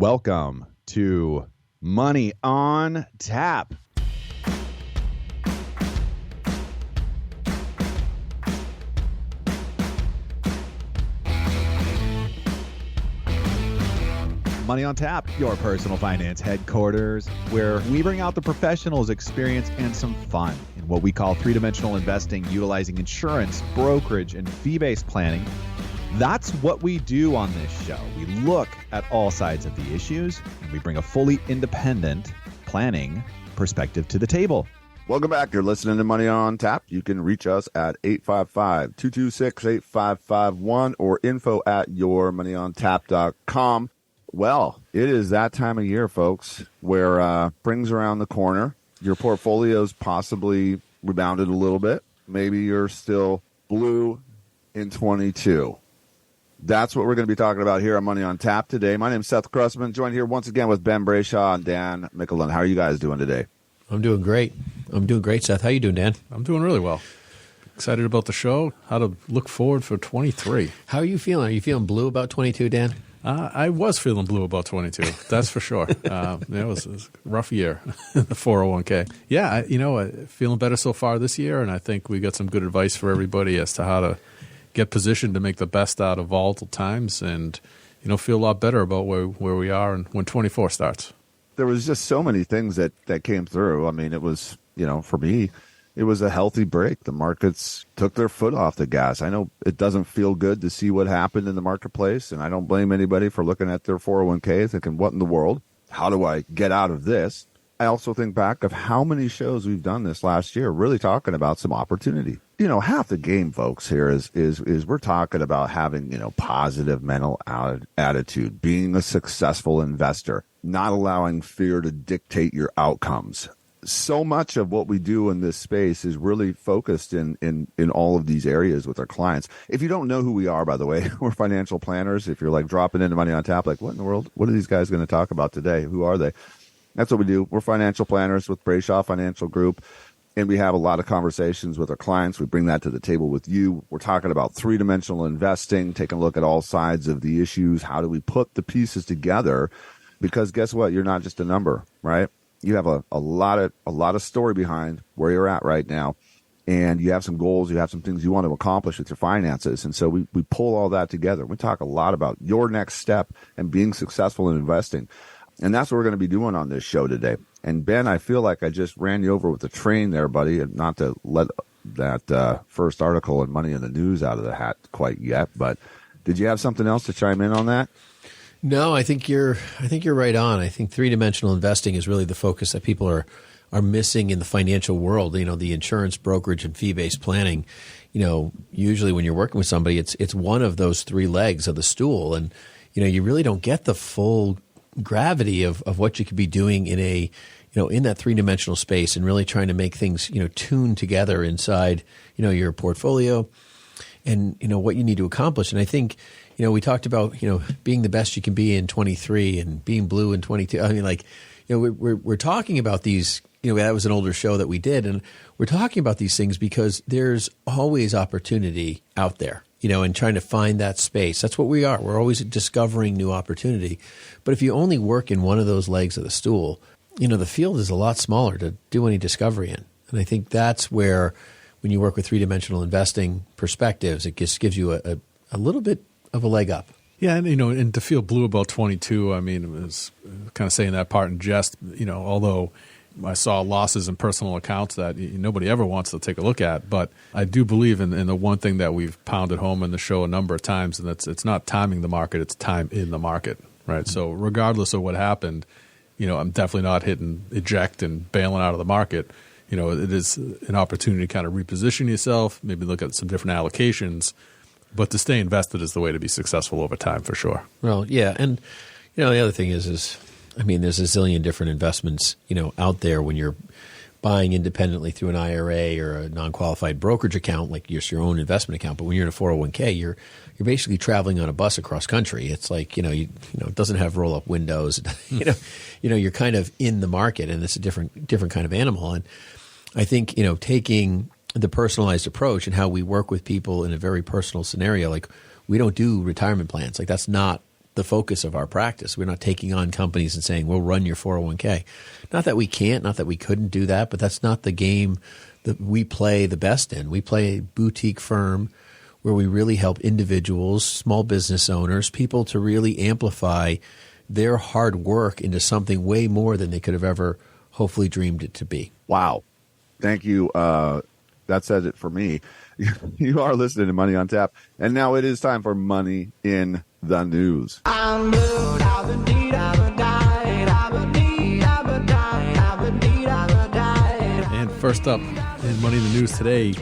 Welcome to Money on Tap. Money on Tap, your personal finance headquarters, where we bring out the professionals' experience and some fun in what we call three-dimensional investing, utilizing insurance, brokerage, and fee-based planning. That's what we do on this show. We look at all sides of the issues, and we bring a fully independent planning perspective to the table. Welcome back. You're listening to Money on Tap. You can reach us at 855-226-8551 or info@yourmoneyontap.com. Well, it is that time of year, folks, where spring's around the corner. Your portfolio's possibly rebounded a little bit. Maybe you're still blue in 22. That's what we're going to be talking about here on Money on Tap today. My name is Seth Krussman, joined here once again with Ben Brayshaw and Dan Mickelin. How are you guys doing today? I'm doing great. Seth. How you doing, Dan? I'm doing really well. Excited about the show, how to look forward for 23. How are you feeling? Are you feeling blue about 22, Dan? I was feeling blue about 22, that's for sure. It was a rough year, the 401k. Yeah, feeling better so far this year, and I think we got some good advice for everybody as to how to get positioned to make the best out of volatile times and, feel a lot better about where we are and when 24 starts. There was just so many things that came through. I mean, it was, for me, it was a healthy break. The markets took their foot off the gas. I know it doesn't feel good to see what happened in the marketplace, and I don't blame anybody for looking at their 401k thinking, what in the world? How do I get out of this? I also think back of how many shows we've done this last year, really talking about some opportunity. Half the game, folks, here is we're talking about having, positive mental attitude, being a successful investor, not allowing fear to dictate your outcomes. So much of what we do in this space is really focused in all of these areas with our clients. If you don't know who we are, by the way, we're financial planners. If you're like dropping into Money on Tap, like, what in the world? What are these guys going to talk about today? Who are they? That's what we do. We're financial planners with Brayshaw Financial Group, and we have a lot of conversations with our clients. We bring that to the table with you. We're talking about three-dimensional investing, taking a look at all sides of the issues. How do we put the pieces together? Because guess what? You're not just a number, right? You have a lot of story behind where you're at right now, and you have some goals, you have some things you want to accomplish with your finances. And so we pull all that together. We talk a lot about your next step and being successful in investing. And that's what we're going to be doing on this show today. And Ben, I feel like I just ran you over with the train there, buddy, and not to let that first article in Money in the News out of the hat quite yet. But did you have something else to chime in on that? No, I think you're right on. I think three-dimensional investing is really the focus that people are missing in the financial world. The insurance, brokerage, and fee-based planning. Usually when you're working with somebody, it's one of those three legs of the stool, and you really don't get the full gravity of what you could be doing in a in that three-dimensional space and really trying to make things tune together inside your portfolio and what you need to accomplish. And I think we talked about, being the best you can be in 23 and being blue in 22. I mean, we're talking about these, that was an older show that we did. And we're talking about these things because there's always opportunity out there, and trying to find that space. That's what we are. We're always discovering new opportunity. But if you only work in one of those legs of the stool, the field is a lot smaller to do any discovery in. And I think that's where, when you work with three-dimensional investing perspectives, it just gives you a little bit of a leg up. Yeah, and and to feel blue about 22, I mean, it was kind of saying that part in jest. Although I saw losses in personal accounts that nobody ever wants to take a look at, but I do believe in the one thing that we've pounded home in the show a number of times, and it's not timing the market; it's time in the market, right? Mm-hmm. So regardless of what happened, I'm definitely not hitting eject and bailing out of the market. It is an opportunity to kind of reposition yourself, maybe look at some different allocations. But to stay invested is the way to be successful over time, for sure. Well, yeah, and the other thing is there's a zillion different investments out there when you're buying independently through an IRA or a non-qualified brokerage account, like your own investment account. But when you're in a 401k, you're basically traveling on a bus across country. It's like it doesn't have roll-up windows. You're kind of in the market, and it's a different kind of animal. And I think taking the personalized approach and how we work with people in a very personal scenario. Like, we don't do retirement plans. Like, that's not the focus of our practice. We're not taking on companies and saying, we'll run your 401k. Not that we can't, not that we couldn't do that, but that's not the game that we play the best in. We play a boutique firm where we really help individuals, small business owners, people to really amplify their hard work into something way more than they could have ever hopefully dreamed it to be. Wow. Thank you. That says it for me. You are listening to Money on Tap. And now it is time for Money in the News. And first up in Money in the News today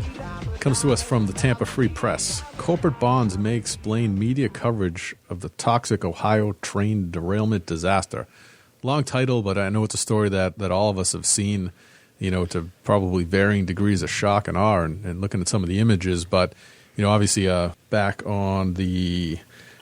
comes to us from the Tampa Free Press. Corporate bonds may explain media coverage of the toxic Ohio train derailment disaster. Long title, but I know it's a story that all of us have seen, to probably varying degrees of shock and awe and looking at some of the images. But, obviously back on the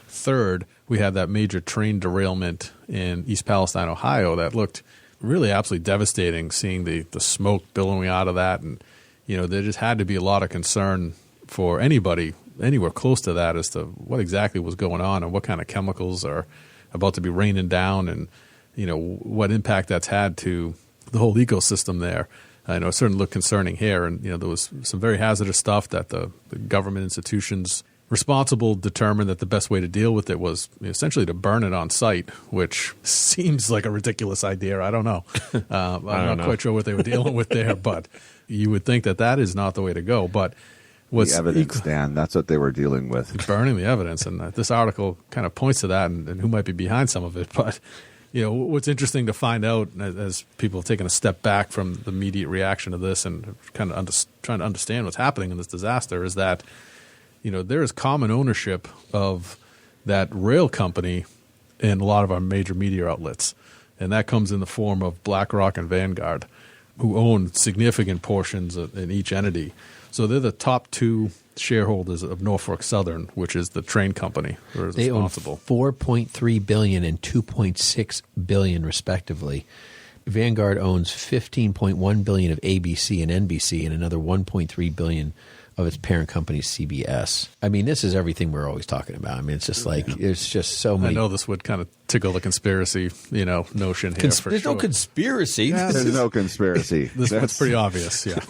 3rd, we had that major train derailment in East Palestine, Ohio that looked really absolutely devastating, seeing the smoke billowing out of that. And, there just had to be a lot of concern for anybody anywhere close to that as to what exactly was going on and what kind of chemicals are about to be raining down and, what impact that's had to the whole ecosystem there. I know it certainly looked concerning here. And, there was some very hazardous stuff that the government institutions responsible determined that the best way to deal with it was essentially to burn it on site, which seems like a ridiculous idea. I don't know. I'm not quite sure what they were dealing with there, but you would think that is not the way to go. But what's the evidence, Dan, that's what they were dealing with. Burning the evidence. And this article kind of points to that and who might be behind some of it. But, what's interesting to find out as people have taken a step back from the immediate reaction to this and kind of trying to understand what's happening in this disaster is that, there is common ownership of that rail company in a lot of our major media outlets. And that comes in the form of BlackRock and Vanguard, who own significant portions in each entity. So they're the top 2 shareholders of Norfolk Southern, which is the train company. They own $4.3 billion and $2.6 billion, respectively. Vanguard owns $15.1 billion of ABC and NBC and another $1.3 billion of its parent company, CBS. I mean, this is everything we're always talking about. I mean, it's just like there's just so many. I know this would kind of tickle the conspiracy, notion here. There's no conspiracy. Yeah, there's no conspiracy. This one's pretty obvious. Yeah.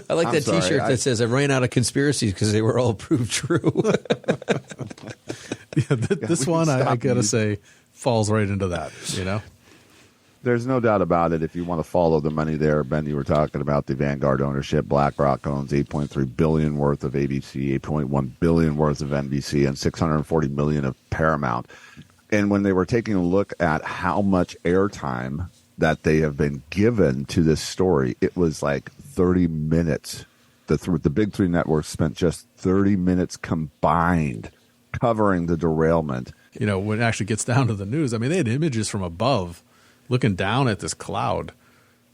I like that T-shirt that says, I ran out of conspiracies because they were all proved true. This one, I got to say, falls right into that, There's no doubt about it. If you want to follow the money there, Ben, you were talking about the Vanguard ownership. BlackRock owns $8.3 billion worth of ABC, $8.1 billion worth of NBC, and $640 million of Paramount. And when they were taking a look at how much airtime that they have been given to this story, it was like 30 minutes. The big 3 networks spent just 30 minutes combined covering the derailment. When it actually gets down to the news, I mean, they had images from above looking down at this cloud,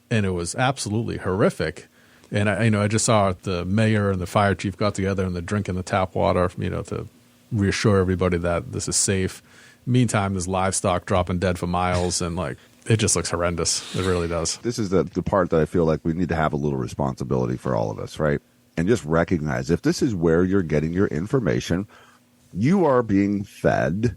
and it was absolutely horrific. And I just saw the mayor and the fire chief got together and they're drinking the tap water, to reassure everybody that this is safe. Meantime, there's livestock dropping dead for miles, and it just looks horrendous. It really does. This is the part that I feel like we need to have a little responsibility for all of us, right? And just recognize if this is where you're getting your information, you are being fed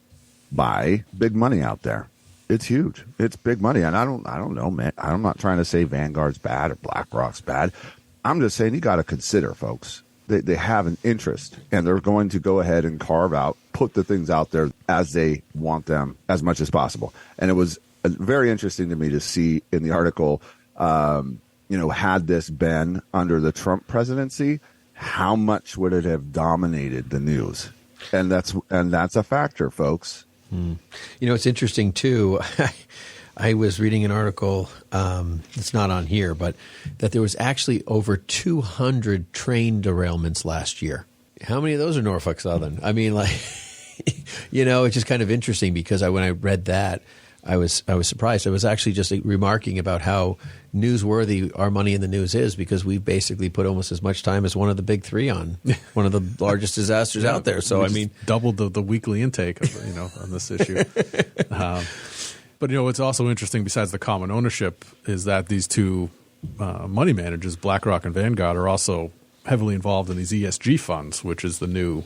by big money out there. It's huge. It's big money. And I don't know, man. I'm not trying to say Vanguard's bad or BlackRock's bad. I'm just saying you got to consider, folks. They have an interest, and they're going to go ahead and put the things out there as they want them as much as possible. And it was very interesting to me to see in the article, had this been under the Trump presidency, how much would it have dominated the news? And that's a factor, folks. It's interesting, too. I was reading an article, it's not on here, but that there was actually over 200 train derailments last year. How many of those are Norfolk Southern? I mean, it's just kind of interesting because when I read that, I was surprised. I was actually just remarking about how newsworthy our Money in the News is because we basically put almost as much time as one of the big 3 on one of the largest disasters out there. So, doubled the weekly intake on this issue. But, what's also interesting besides the common ownership is that these 2 money managers, BlackRock and Vanguard, are also heavily involved in these ESG funds, which is the new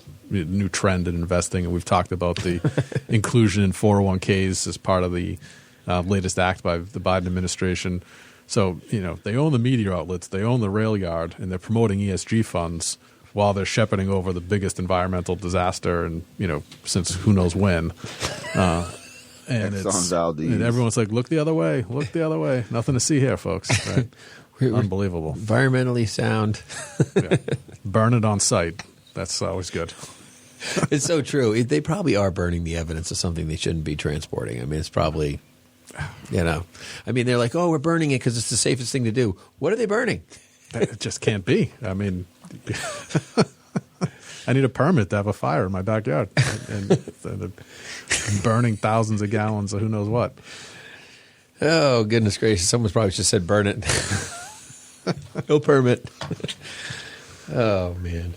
trend in investing. And we've talked about the inclusion in 401ks as part of the latest act by the Biden administration. So, they own the media outlets, they own the rail yard, and they're promoting ESG funds while they're shepherding over the biggest environmental disaster and, since who knows when. And everyone's like, look the other way. Nothing to see here, folks. Right? Unbelievable. Environmentally sound. Yeah. Burn it on site. That's always good. It's so true. They probably are burning the evidence of something they shouldn't be transporting. I mean, it's probably, they're like, oh, we're burning it because it's the safest thing to do. What are they burning? It just can't be. I mean, I need a permit to have a fire in my backyard and burning thousands of gallons of who knows what. Oh, goodness gracious. Someone's probably just said burn it. No permit. Oh, man.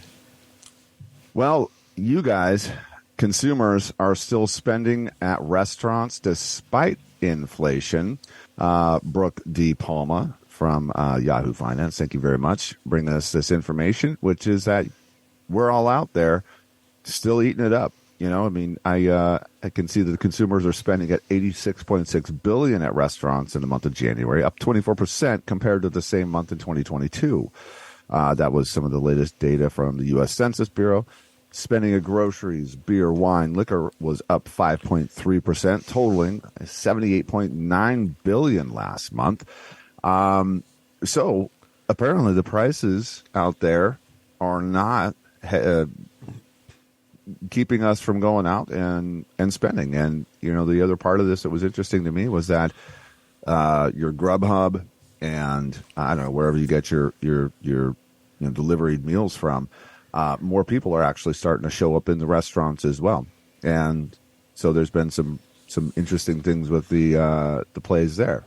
Well, you guys, consumers, are still spending at restaurants despite inflation. Brooke D. Palma from Yahoo Finance, thank you very much, bringing us this information, which is that we're all out there still eating it up. I can see that the consumers are spending at $86.6 billion at restaurants in the month of January, up 24% compared to the same month in 2022. That was some of the latest data from the U.S. Census Bureau. Spending at groceries, beer, wine, liquor was up 5.3%, totaling $78.9 billion last month. So apparently the prices out there are not keeping us from going out and spending. And, the other part of this that was interesting to me was that your Grubhub and, I don't know, wherever you get your delivery meals from, more people are actually starting to show up in the restaurants as well. And so there's been some interesting things with the plays there.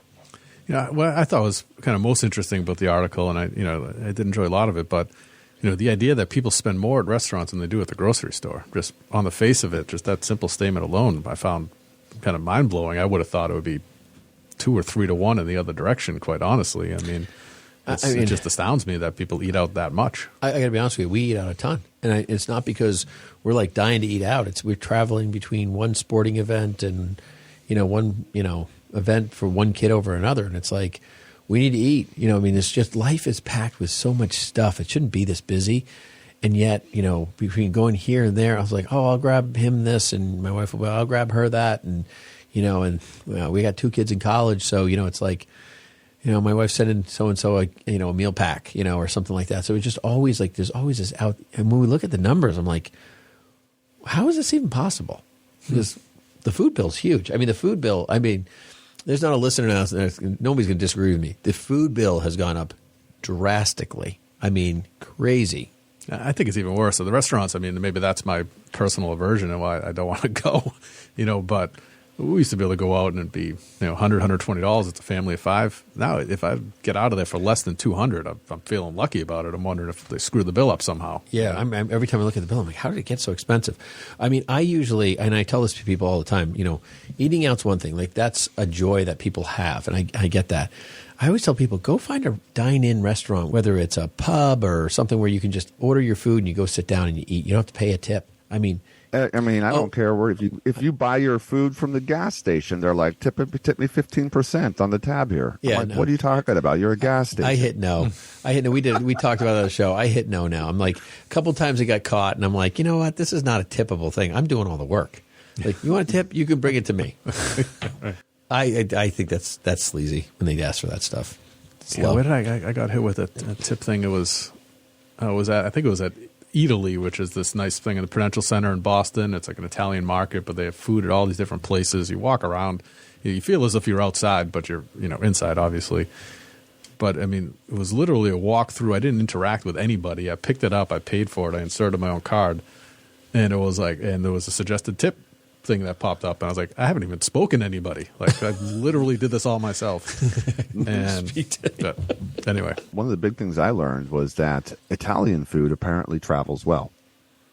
What I thought was kind of most interesting about the article, and I did enjoy a lot of it, but the idea that people spend more at restaurants than they do at the grocery store, just on the face of it, just that simple statement alone, I found kind of mind blowing. I would have thought it would be 2 or 3 to 1 in the other direction, quite honestly. It just astounds me that people eat out that much. I got to be honest with you, we eat out a ton. And it's not because we're like dying to eat out. We're traveling between one sporting event and, one, event for one kid over another. And it's like, we need to eat. It's just life is packed with so much stuff. It shouldn't be this busy. And yet, between going here and there, I was like, oh, I'll grab him this. And my wife will go, I'll grab her that. And, we got 2 kids in college. So, it's like, my wife sent in so-and-so a meal pack, or something like that. So it's just always like there's always this out. And when we look at the numbers, I'm like, how is this even possible? Because the food bill's huge. The food bill, there's not a listener now. Nobody's going to disagree with me. The food bill has gone up drastically. Crazy. I think it's even worse. So the restaurants, maybe that's my personal aversion and why I don't want to go, but we used to be able to go out and it'd be, $100, $120. It's a family of 5. Now, if I get out of there for less than $200, I'm feeling lucky about it. I'm wondering if they screw the bill up somehow. Yeah, every time I look at the bill, I'm like, how did it get so expensive? I usually, and I tell this to people all the time, eating out's one thing. Like, that's a joy that people have, and I get that. I always tell people, go find a dine-in restaurant, whether it's a pub or something where you can just order your food and you go sit down and you eat. You don't have to pay a tip. I don't care where if you buy your food from the gas station, they're like tip me 15% on the tab here. Yeah, I'm like, what are you talking about? You're a gas station. I hit no. We talked about that on the show. I hit no now. I'm like, a couple times I got caught, and I'm like, you know what? This is not a tippable thing. I'm doing all the work. Like, you want a tip? You can bring it to me. I think that's sleazy when they ask for that stuff. Where did I got hit with a tip thing? I think it was at Italy, which is this nice thing in the Prudential Center in Boston. It's like an Italian market, but they have food at all these different places. You walk around, you feel as if you're outside, but you're inside, obviously. But it was literally a walk-through. I didn't interact with anybody. I picked it up, I paid for it, I inserted my own card, and it was like, and there was a suggested tip thing that popped up, and I was like, I haven't even spoken to anybody. Like, I literally did this all myself. But anyway, one of the big things I learned was that Italian food apparently travels well,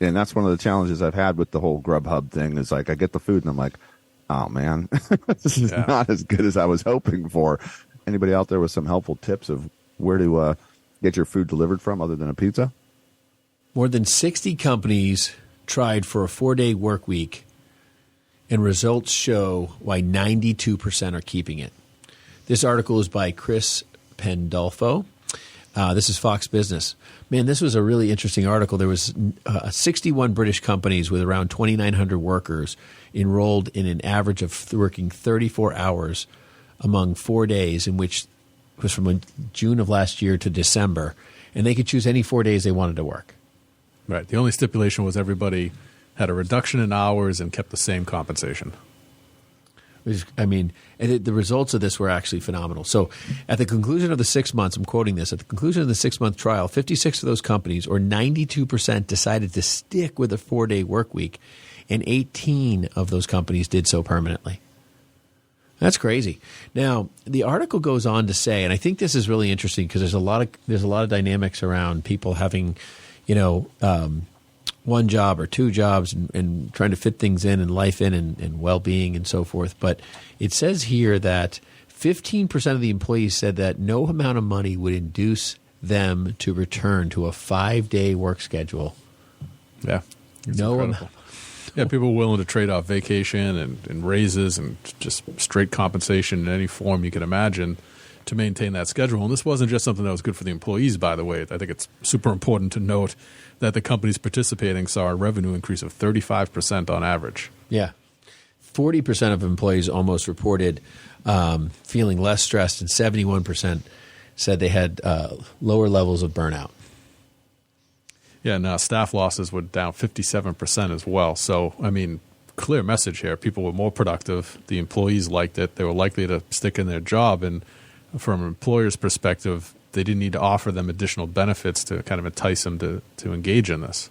and that's one of the challenges I've had with the whole Grubhub thing. Is like, I get the food and I'm like, oh man, this is not as good as I was hoping for. Anybody out there with some helpful tips of where to get your food delivered from other than a pizza? More than 60 companies tried for a 4-day work week, and results show why 92% are keeping it. This article is by Chris Pandolfo. This is Fox Business. Man, this was a really interesting article. There was 61 British companies with around 2,900 workers enrolled in an average of working 34 hours among 4 days, in which it was from June of last year to December, and they could choose any 4 days they wanted to work. Right. The only stipulation was everybody had a reduction in hours and kept the same compensation. And the results of this were actually phenomenal. So at the conclusion of the 6 months, I'm quoting this, at the conclusion of the 6-month trial, 56 of those companies, or 92%, decided to stick with a 4-day work week, and 18 of those companies did so permanently. That's crazy. Now, the article goes on to say, and I think this is really interesting because there's a lot of dynamics around people having, one job or two jobs and trying to fit things in and life in and well-being and so forth. But it says here that 15% of the employees said that no amount of money would induce them to return to a 5-day work schedule. Yeah. No amount. Yeah, people are willing to trade off vacation and raises and just straight compensation in any form you can imagine to maintain that schedule. And this wasn't just something that was good for the employees, by the way. I think it's super important to note that the companies participating saw a revenue increase of 35% on average. Yeah. 40% of employees almost reported feeling less stressed, and 71% said they had lower levels of burnout. Yeah, and staff losses were down 57% as well. So, clear message here. People were more productive. The employees liked it. They were likely to stick in their job. And from an employer's perspective, they didn't need to offer them additional benefits to kind of entice them to engage in this.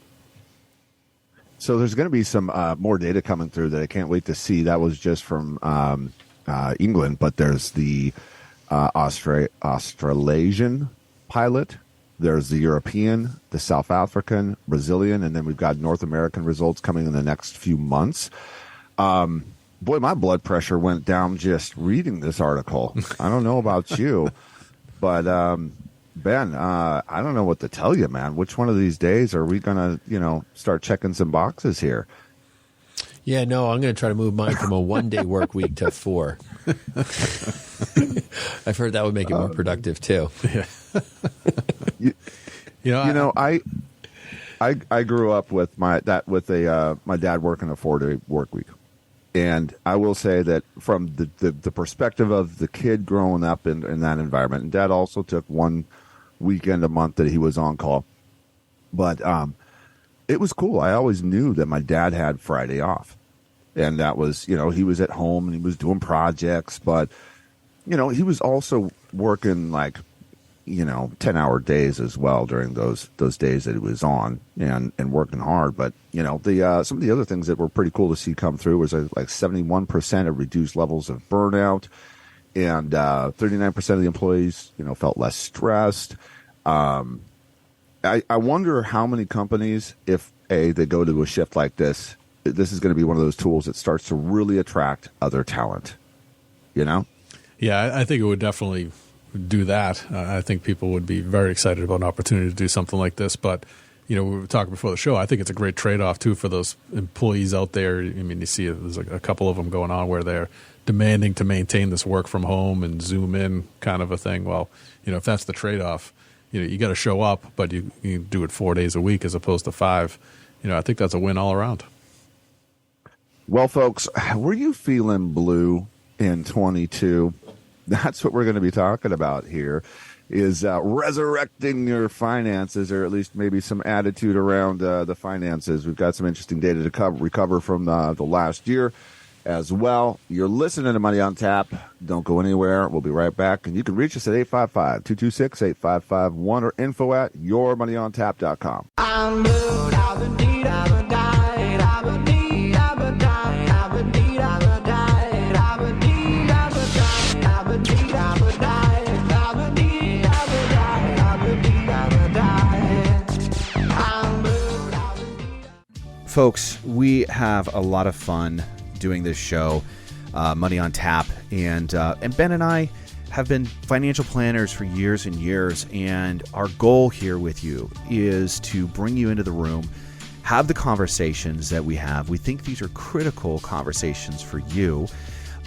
So there's going to be some more data coming through that I can't wait to see. That was just from England, but there's the Australasian pilot. There's the European, the South African, Brazilian, and then we've got North American results coming in the next few months. Boy, my blood pressure went down just reading this article. I don't know about you, but Ben, I don't know what to tell you, man. Which one of these days are we going to, start checking some boxes here? Yeah, no, I'm going to try to move mine from a 1-day work week to 4. I've heard that would make it more productive too. Yeah. I grew up with my dad working a 4-day work week. And I will say that from the perspective of the kid growing up in that environment, and Dad also took one weekend a month that he was on call. But it was cool. I always knew that my dad had Friday off. And that was, he was at home and he was doing projects. But, he was also working 10-hour days as well during those days that he was on and working hard. But, some of the other things that were pretty cool to see come through was 71% of reduced levels of burnout, and 39% of the employees, felt less stressed. I wonder how many companies, if they go to a shift like this is going to be one of those tools that starts to really attract other talent, Yeah, I think it would definitely do that. I think people would be very excited about an opportunity to do something like this. But, we were talking before the show, I think it's a great trade-off, too, for those employees out there. You see there's a couple of them going on where they're demanding to maintain this work from home and Zoom in kind of a thing. Well, if that's the trade-off, you got to show up, but you do it 4 days a week as opposed to 5. I think that's a win all around. Well, folks, were you feeling blue in 22? That's what we're going to be talking about here, is resurrecting your finances, or at least maybe some attitude around the finances. We've got some interesting data to recover from the last year as well. You're listening to Money on Tap. Don't go anywhere. We'll be right back. And you can reach us at 855-226-8551 or info@yourmoneyontap.com. I'm blue, I've been deed, I've been died, I've been deed, I've been died, I've been deed, I've been died, I've been deed, I've been died, I've been deed, I've been died, I've been deed, I've been died, I've been deed, I've been died. I'm blue, I've been deed. Folks, we have a lot of fun doing this show. Money on Tap. And Ben and I have been financial planners for years and years. And our goal here with you is to bring you into the room, have the conversations that we have. We think these are critical conversations for you,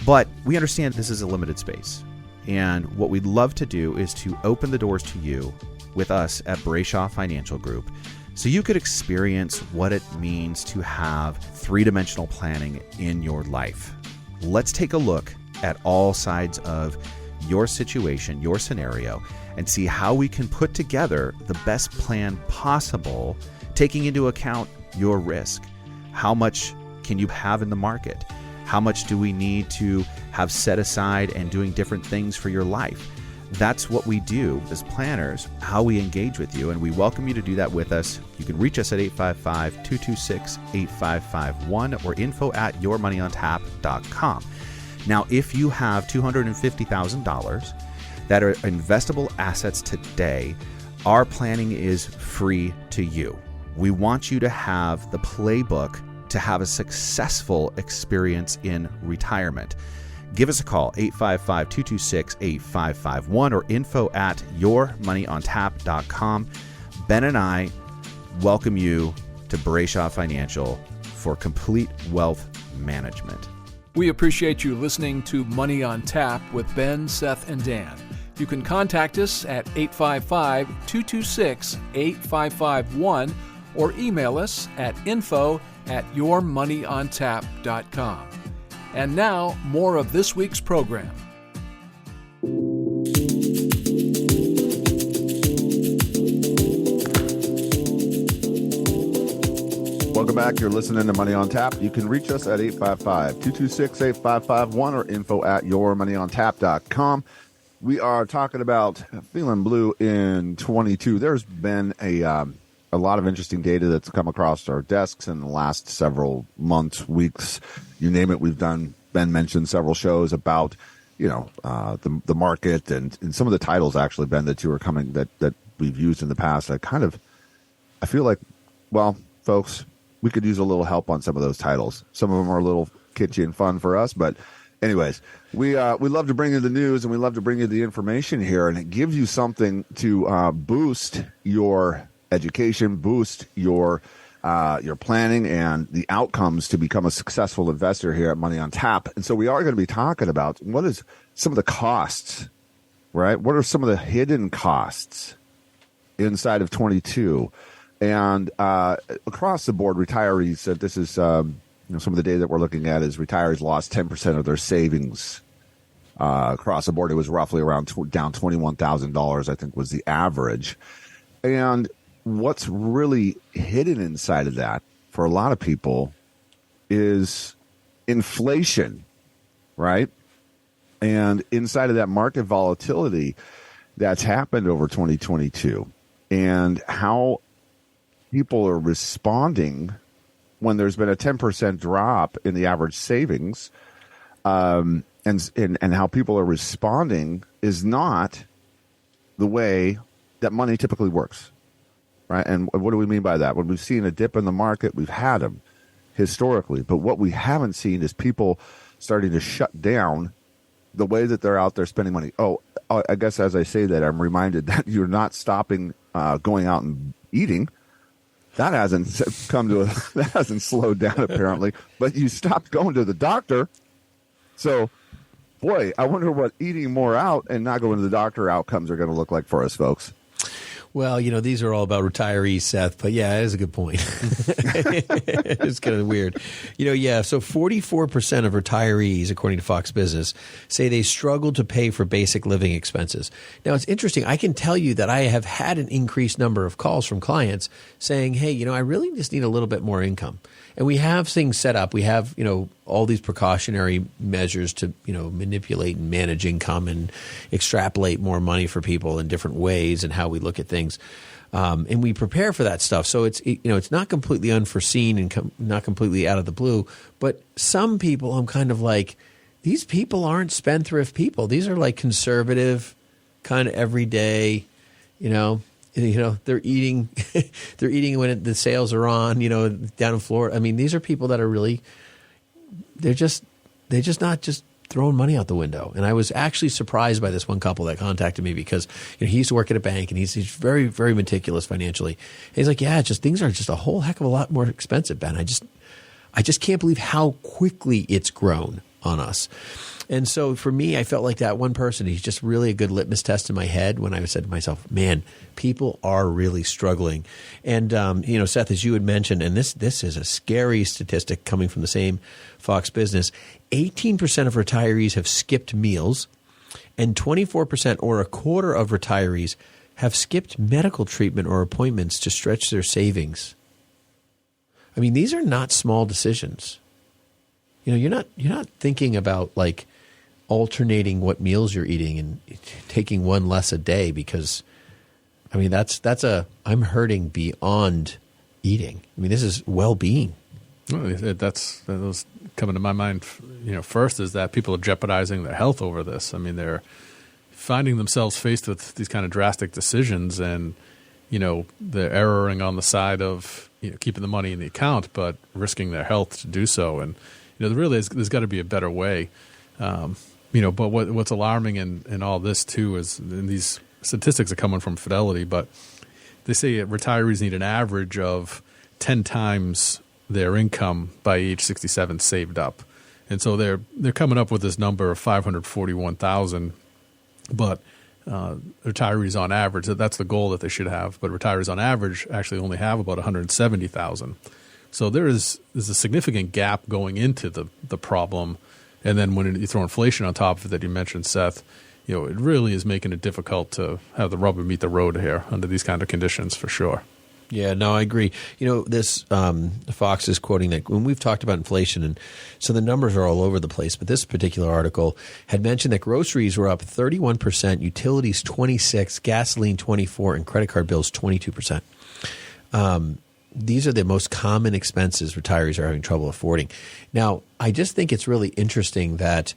but we understand this is a limited space. And what we'd love to do is to open the doors to you with us at Brayshaw Financial Group so you could experience what it means to have three-dimensional planning in your life. Let's take a look at all sides of your situation, your scenario, and see how we can put together the best plan possible, taking into account your risk. How much can you have in the market? How much do we need to have set aside and doing different things for your life? That's what we do as planners, how we engage with you, and we welcome you to do that with us. You can reach us at 855-226-8551 or info@yourmoneyontap.com. Now, if you have $250,000 that are investable assets today, our planning is free to you. We want you to have the playbook to have a successful experience in retirement. Give us a call, 855-226-8551 or info@yourmoneyontap.com. Ben and I welcome you to Brayshaw Financial for complete wealth management. We appreciate you listening to Money on Tap with Ben, Seth, and Dan. You can contact us at 855-226-8551 or email us at info@yourmoneyontap.com. And now, more of this week's program. Welcome back. You're listening to Money on Tap. You can reach us at 855-226-8551 or info@yourmoneyontap.com. We are talking about feeling blue in 22. There's been a lot of interesting data that's come across our desks in the last several months, weeks, you name it. Ben mentioned several shows about, the market and some of the titles actually, Ben, that you were coming, that we've used in the past. I feel like, well, folks, we could use a little help on some of those titles. Some of them are a little kitschy and fun for us, but anyways, we love to bring you the news and we love to bring you the information here, and it gives you something to boost your education, boost your planning and the outcomes to become a successful investor here at Money on Tap. And so we are going to be talking about what is some of the costs, right? What are some of the hidden costs inside of 22? And across the board, retirees, this is some of the data that we're looking at is retirees lost 10% of their savings. Across the board, it was roughly around down $21,000, I think was the average. And what's really hidden inside of that for a lot of people is inflation, right? And inside of that market volatility that's happened over 2022 and how people are responding when there's been a 10% drop in the average savings, and how people are responding is not the way that money typically works. Right. And what do we mean by that? When we've seen a dip in the market, we've had them historically. But what we haven't seen is people starting to shut down the way that they're out there spending money. Oh, I guess as I say that, I'm reminded that you're not stopping going out and eating. That hasn't that hasn't slowed down apparently. But you stopped going to the doctor. So, boy, I wonder what eating more out and not going to the doctor outcomes are going to look like for us, folks. Well, these are all about retirees, Seth, but yeah, that is a good point. It's kind of weird. So 44% of retirees, according to Fox Business, say they struggle to pay for basic living expenses. Now, it's interesting. I can tell you that I have had an increased number of calls from clients saying, hey, I really just need a little bit more income. And we have things set up. We have, all these precautionary measures to, manipulate and manage income and extrapolate more money for people in different ways and how we look at things. And we prepare for that stuff. So it's not completely unforeseen and not completely out of the blue. But some people, I'm kind of like, these people aren't spendthrift people. These are like conservative, kind of everyday, they're eating when the sales are on, down in Florida. I mean, these are people that are really, they're not just throwing money out the window. And I was actually surprised by this one couple that contacted me because he used to work at a bank and he's very, very meticulous financially. And he's like, yeah, things are just a whole heck of a lot more expensive, Ben. I just can't believe how quickly it's grown on us. And so for me, I felt like that one person, he's just really a good litmus test in my head when I said to myself, man, people are really struggling. And, Seth, as you had mentioned, and this is a scary statistic coming from the same Fox Business, 18% of retirees have skipped meals and 24% or a quarter of retirees have skipped medical treatment or appointments to stretch their savings. I mean, these are not small decisions. You're not thinking about like alternating what meals you're eating and taking one less a day because, I mean, I'm hurting beyond eating. I mean, this is well-being. Well, that's coming to my mind. First is that people are jeopardizing their health over this. I mean, they're finding themselves faced with these kind of drastic decisions, and they're erring on the side of keeping the money in the account, but risking their health to do so. And there's got to be a better way. But what's alarming in all this too is, and these statistics are coming from Fidelity, but they say retirees need an average of 10 times their income by age 67 saved up. And so they're coming up with this number of 541,000, but retirees on average, that's the goal that they should have, but retirees on average actually only have about 170,000. So there's a significant gap going into the problem. And then when you throw inflation on top of it that you mentioned, Seth, it really is making it difficult to have the rubber meet the road here under these kind of conditions for sure. Yeah, no, I agree. This Fox is quoting that when we've talked about inflation, and so the numbers are all over the place, but this particular article had mentioned that groceries were up 31%, utilities 26%, gasoline 24%, and credit card bills 22%. These are the most common expenses retirees are having trouble affording. Now, I just think it's really interesting that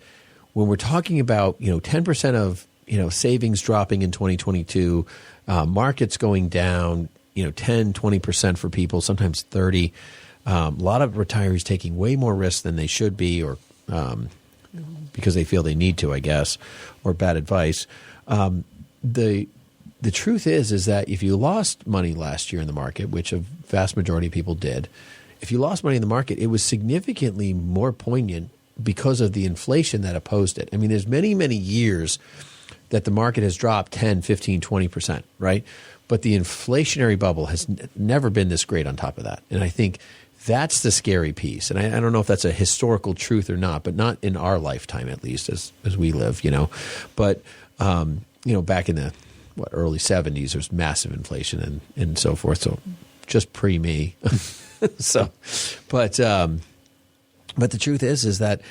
when we're talking about 10% of savings dropping in 2022, markets going down, 10, 20% for people, sometimes 30. A lot of retirees taking way more risks than they should be, or because they feel they need to, I guess, or bad advice. The truth is that if you lost money last year in the market, which a vast majority of people did, if you lost money in the market, it was significantly more poignant because of the inflation that opposed it. I mean, there's many, many years that the market has dropped 10, 15, 20%, right? But the inflationary bubble has never been this great on top of that. And I think that's the scary piece. And I don't know if that's a historical truth or not, but not in our lifetime, at least as we live, But, back in the early 70s, there's massive inflation and so forth. So just pre-me. But the truth is that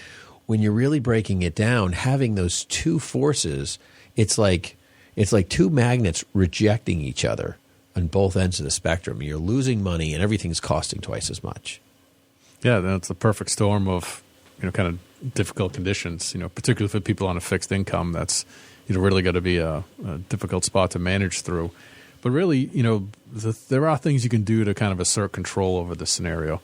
when you're really breaking it down, having those two forces, it's like two magnets rejecting each other on both ends of the spectrum. You're losing money and everything's costing twice as much. Yeah, that's the perfect storm of kind of difficult conditions. Particularly for people on a fixed income, that's really got to be a difficult spot to manage through. But really, there are things you can do to kind of assert control over this scenario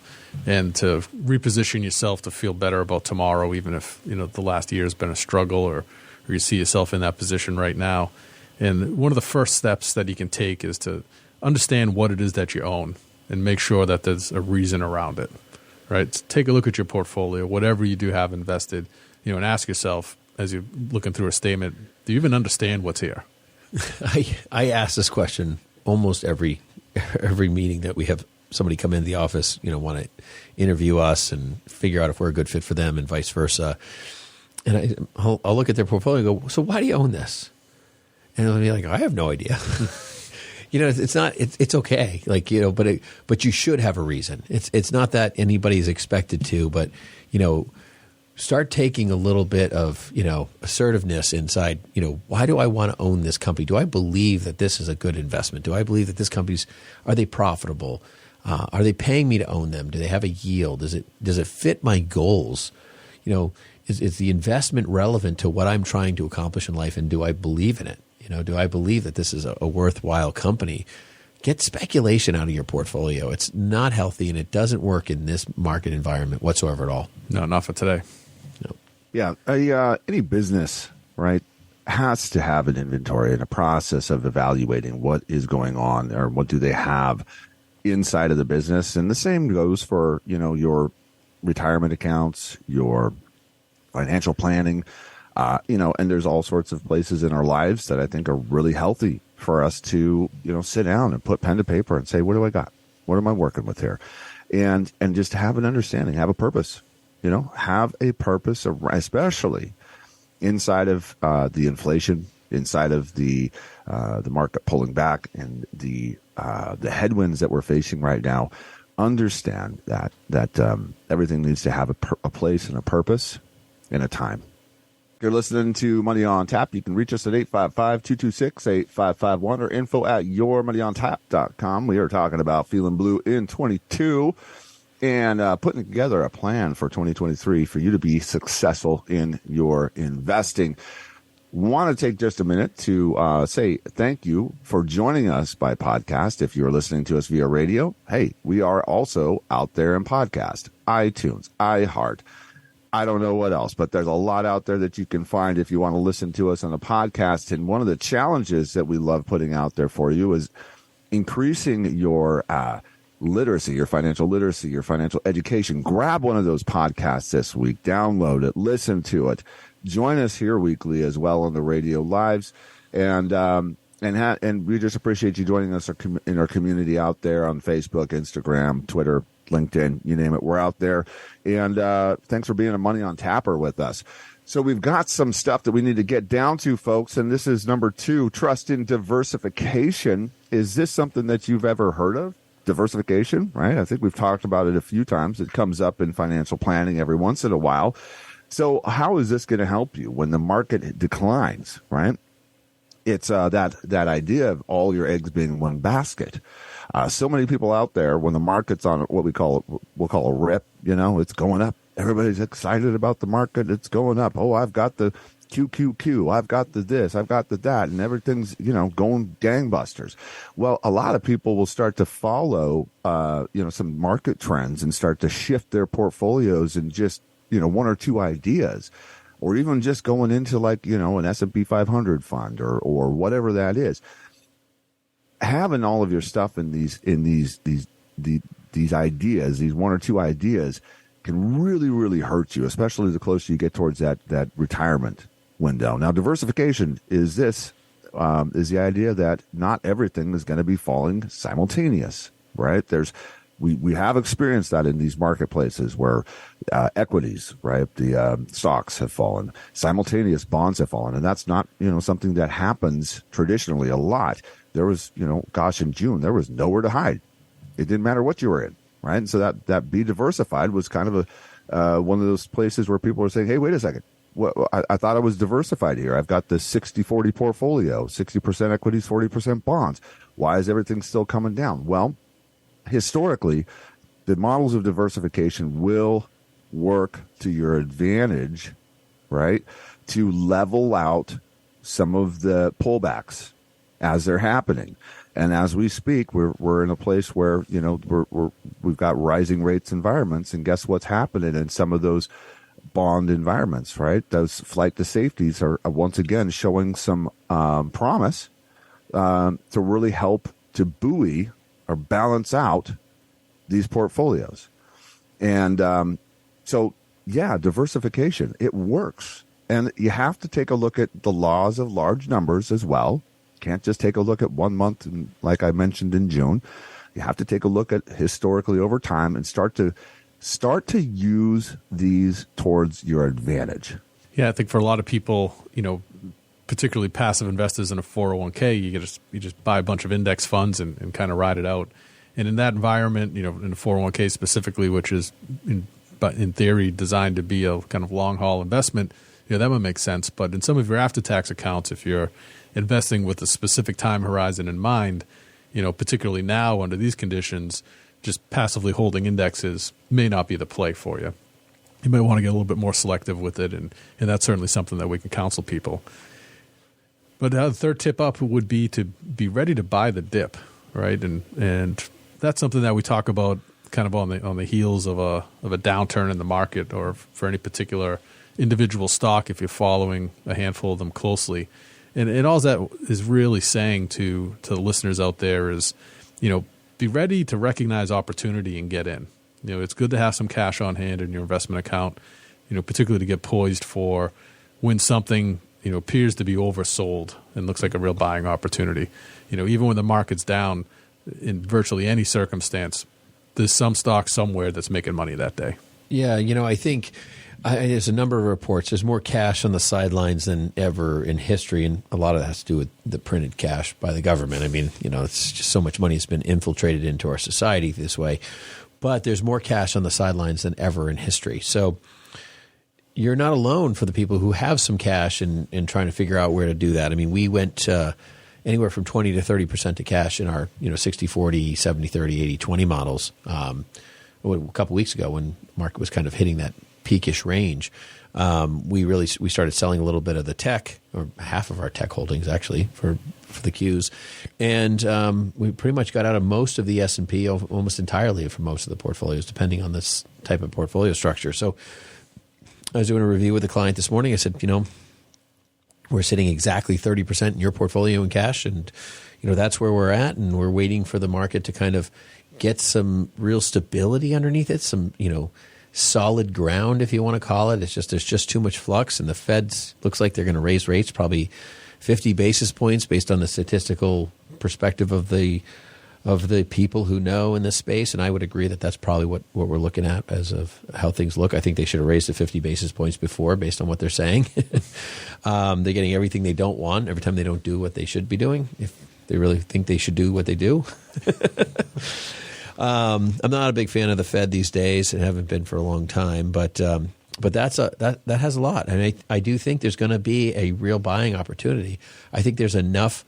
and to reposition yourself to feel better about tomorrow, even if the last year has been a struggle or you see yourself in that position right now. And one of the first steps that you can take is to understand what it is that you own and make sure that there's a reason around it, right? So take a look at your portfolio, whatever you do have invested, and ask yourself as you're looking through a statement, do you even understand what's here? I ask this question almost every meeting that we have somebody come into the office, want to interview us and figure out if we're a good fit for them and vice versa. And I'll look at their portfolio and go, so why do you own this? And they'll be like, I have no idea. It's okay. But you should have a reason. It's not that anybody's expected to, but, start taking a little bit of, assertiveness inside, why do I want to own this company? Do I believe that this is a good investment? Do I believe that this company's, are they profitable? Are they paying me to own them? Do they have a yield? Does it fit my goals? Is the investment relevant to what I'm trying to accomplish in life? And do I believe in it? Do I believe that this is a worthwhile company? Get speculation out of your portfolio. It's not healthy and it doesn't work in this market environment whatsoever at all. No, not for today. No. Yeah, any business, right, has to have an inventory and a process of evaluating what is going on or what do they have inside of the business. And the same goes for, your retirement accounts, your financial planning, and there's all sorts of places in our lives that I think are really healthy for us to, sit down and put pen to paper and say, what do I got? What am I working with here? And just have an understanding, have a purpose, have a purpose, especially inside of the inflation, inside of the market pulling back and the headwinds that we're facing right now. Understand that everything needs to have a place and a purpose and a time. You're listening to Money on Tap. You can reach us at 855-226-8551 or info@yourmoneyontap.com. We are talking about feeling blue in 22 and putting together a plan for 2023 for you to be successful in your investing. Want to take just a minute to say thank you for joining us by podcast. If you're listening to us via radio, hey, we are also out there in podcast, iTunes, iHeart. I don't know what else, but there's a lot out there that you can find if you want to listen to us on a podcast. And one of the challenges that we love putting out there for you is increasing your literacy, your financial education. Grab one of those podcasts this week, download it, listen to it. Join us here weekly as well on the radio lives, and we just appreciate you joining us in our community out there on Facebook, Instagram, Twitter, LinkedIn, you name it. We're out there, and thanks for being a Money on Tapper with us. So we've got some stuff that we need to get down to, folks, and this is number 2, trust in diversification. Is this something that you've ever heard of? Diversification, right? I think we've talked about it a few times. It comes up in financial planning every once in a while. So how is this going to help you when the market declines, right? It's that idea of all your eggs being in one basket. So many people out there, when the market's on what we'll call a rip, it's going up. Everybody's excited about the market. It's going up. Oh, I've got the QQQ. I've got the this. I've got the that. And everything's, going gangbusters. Well, a lot of people will start to follow, some market trends and start to shift their portfolios and just, 1 or 2 ideas, or even just going into an S&P 500 fund or whatever that is. Having all of your stuff in these ideas, these 1 or 2 ideas, can really, really hurt you, especially the closer you get towards that retirement window. Now, diversification is the idea that not everything is going to be falling simultaneous, right? We have experienced that in these marketplaces where equities, right, the stocks have fallen, simultaneous bonds have fallen, and that's not something that happens traditionally a lot. There was in June there was nowhere to hide. It didn't matter what you were in, right? And so that be diversified was kind of one of those places where people were saying, hey, wait a second. Well, I thought I was diversified here. I've got this 60-40 portfolio, 60% equities, 40% bonds. Why is everything still coming down? Well, historically, the models of diversification will work to your advantage, right, to level out some of the pullbacks as they're happening. And as we speak, we're in a place where we've got rising rates environments, and guess what's happening in some of those bond environments, right? Those flight to safeties are once again showing some promise to really help to buoy or balance out these portfolios. And so, diversification, it works. And you have to take a look at the laws of large numbers as well. Can't just take a look at 1 month, and like I mentioned in June. You have to take a look at historically over time and start to use these towards your advantage. Yeah, I think for a lot of people, particularly passive investors in a 401k, you just buy a bunch of index funds and kind of ride it out. And in that environment, in a 401k specifically, which is in theory designed to be a kind of long haul investment, that would make sense. But in some of your after tax accounts, if you're investing with a specific time horizon in mind, particularly now under these conditions, just passively holding indexes may not be the play for you. You might want to get a little bit more selective with it, and that's certainly something that we can counsel people. But the third tip up would be to be ready to buy the dip, right? And that's something that we talk about kind of on the heels of a downturn in the market, or for any particular individual stock if you're following a handful of them closely. And all that is really saying to the listeners out there is, be ready to recognize opportunity and get in. It's good to have some cash on hand in your investment account, particularly to get poised for when something, appears to be oversold and looks like a real buying opportunity. Even when the market's down in virtually any circumstance, there's some stock somewhere that's making money that day. Yeah, I think there's a number of reports. There's more cash on the sidelines than ever in history, and a lot of that has to do with the printed cash by the government. I mean, it's just so much money has been infiltrated into our society this way. But there's more cash on the sidelines than ever in history. So you're not alone for the people who have some cash and trying to figure out where to do that. I mean, we went anywhere from 20 to 30% to cash in our 60-40, 70-30, 80-20 models a couple weeks ago when the market was kind of hitting that peakish range. We started selling a little bit of the tech, or half of our tech holdings actually, for the Qs, and we pretty much got out of most of the S&P, almost entirely for most of the portfolios, depending on this type of portfolio structure. So I was doing a review with a client this morning. I said, we're sitting exactly 30% in your portfolio in cash, and that's where we're at, and we're waiting for the market to kind of get some real stability underneath it, some solid ground, if you want to call it. It's just there's just too much flux, and the Feds looks like they're going to raise rates probably 50 basis points based on the statistical perspective of the people who know in this space. And I would agree that that's probably what we're looking at as of how things look. I think they should have raised the 50 basis points before based on what they're saying. They're getting everything they don't want every time they don't do what they should be doing, if they really think they should do what they do. I'm not a big fan of the Fed these days and haven't been for a long time, but that has a lot. And I do think there's going to be a real buying opportunity. I think there's enough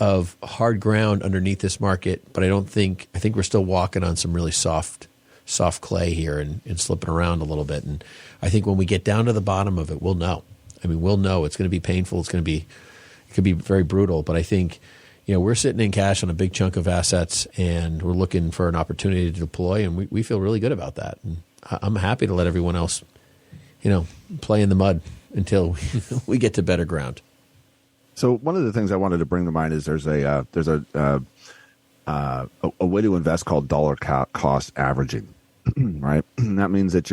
of hard ground underneath this market, but I think we're still walking on some really soft clay here and slipping around a little bit. And I think when we get down to the bottom of it, we'll know. I mean, we'll know it's going to be painful. It could be very brutal, but I think we're sitting in cash on a big chunk of assets, and we're looking for an opportunity to deploy, and we feel really good about that. And I'm happy to let everyone else, play in the mud until we get to better ground. So one of the things I wanted to bring to mind is there's a way to invest called dollar cost averaging, right? And that means that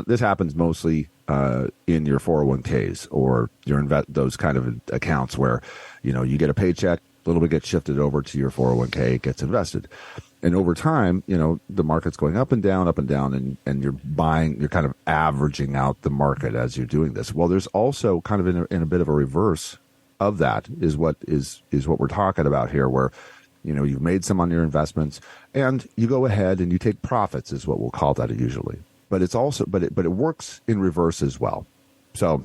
this happens mostly in your 401ks or your those kind of accounts where you get a paycheck. A little bit gets shifted over to your 401k, it gets invested. And over time, the market's going up and down, and you're kind of averaging out the market as you're doing this. Well, there's also kind of in a bit of a reverse of that is what we're talking about here, where, you've made some on your investments and you go ahead and you take profits is what we'll call that usually. But it's also, but it works in reverse as well. So,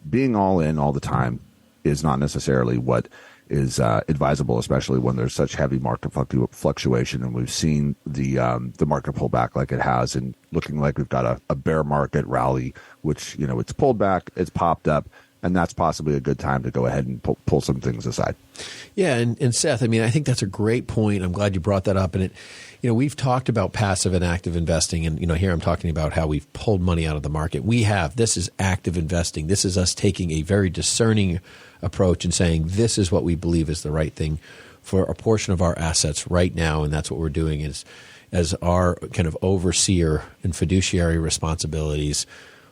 being all in all the time is not necessarily what is advisable, especially when there's such heavy market fluctuation, and we've seen the market pull back like it has, and looking like we've got a bear market rally, which it's pulled back, it's popped up, and that's possibly a good time to go ahead and pull some things aside. Yeah, and Seth, I mean, I think that's a great point. I'm glad you brought that up, and we've talked about passive and active investing, and here I'm talking about how we've pulled money out of the market. This is active investing. This is us taking a very discerning approach and saying this is what we believe is the right thing for a portion of our assets right now, and that's what we're doing as our kind of overseer and fiduciary responsibilities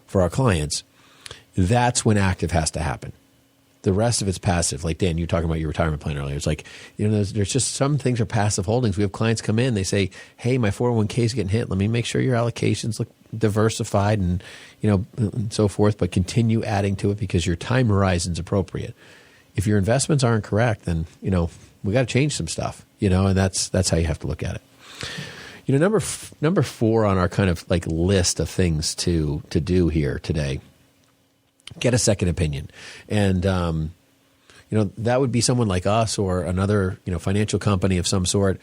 for our clients. That's when active has to happen. The rest of it's passive. Like, Dan, you were talking about your retirement plan earlier. It's like, there's just some things are passive holdings. We have clients come in, they say, hey, my 401k is getting hit. Let me make sure your allocations look diversified and, and so forth, but continue adding to it because your time horizon's appropriate. If your investments aren't correct, then, we got to change some stuff, and that's how you have to look at it. Number 4 on our kind of like list of things to do here today, get a second opinion. And, that would be someone like us or another, financial company of some sort.